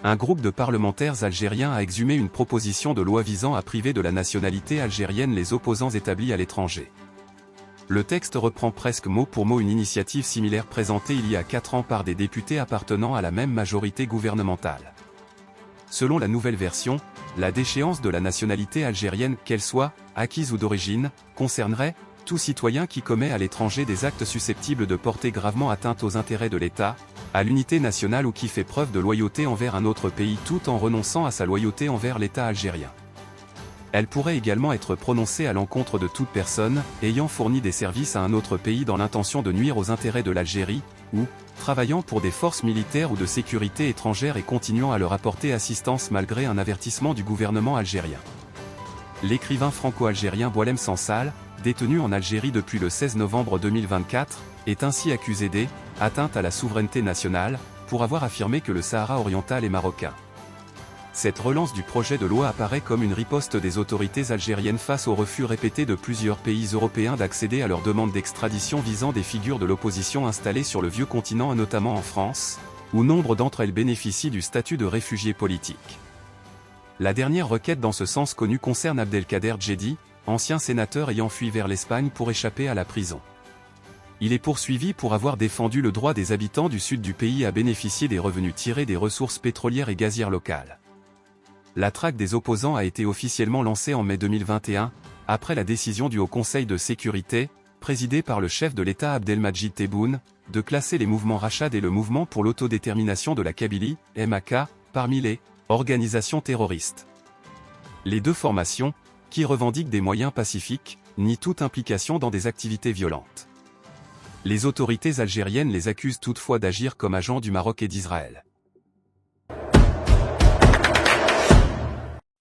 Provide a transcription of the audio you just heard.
un groupe de parlementaires algériens a exhumé une proposition de loi visant à priver de la nationalité algérienne les opposants établis à l'étranger. Le texte reprend presque mot pour mot une initiative similaire présentée il y a 4 ans par des députés appartenant à la même majorité gouvernementale. Selon la nouvelle version, la déchéance de la nationalité algérienne, qu'elle soit acquise ou d'origine, concernerait tout citoyen qui commet à l'étranger des actes susceptibles de porter gravement atteinte aux intérêts de l'État, à l'unité nationale ou qui fait preuve de loyauté envers un autre pays tout en renonçant à sa loyauté envers l'État algérien. Elle pourrait également être prononcée à l'encontre de toute personne ayant fourni des services à un autre pays dans l'intention de nuire aux intérêts de l'Algérie, ou travaillant pour des forces militaires ou de sécurité étrangères et continuant à leur apporter assistance malgré un avertissement du gouvernement algérien. L'écrivain franco-algérien Boualem Sansal, détenu en Algérie depuis le 16 novembre 2024, est ainsi accusé d'atteinte à la souveraineté nationale, pour avoir affirmé que le Sahara oriental est marocain. Cette relance du projet de loi apparaît comme une riposte des autorités algériennes face au refus répété de plusieurs pays européens d'accéder à leurs demandes d'extradition visant des figures de l'opposition installées sur le vieux continent et notamment en France, où nombre d'entre elles bénéficient du statut de réfugiés politiques. La dernière requête dans ce sens connue concerne Abdelkader Djeddi, ancien sénateur ayant fui vers l'Espagne pour échapper à la prison. Il est poursuivi pour avoir défendu le droit des habitants du sud du pays à bénéficier des revenus tirés des ressources pétrolières et gazières locales. La traque des opposants a été officiellement lancée en mai 2021, après la décision du Haut Conseil de sécurité, présidé par le chef de l'État Abdelmadjid Tebboune, de classer les mouvements Rachad et le mouvement pour l'autodétermination de la Kabylie, MAK, parmi les organisations terroristes. Les deux formations, qui revendiquent des moyens pacifiques, nient toute implication dans des activités violentes. Les autorités algériennes les accusent toutefois d'agir comme agents du Maroc et d'Israël.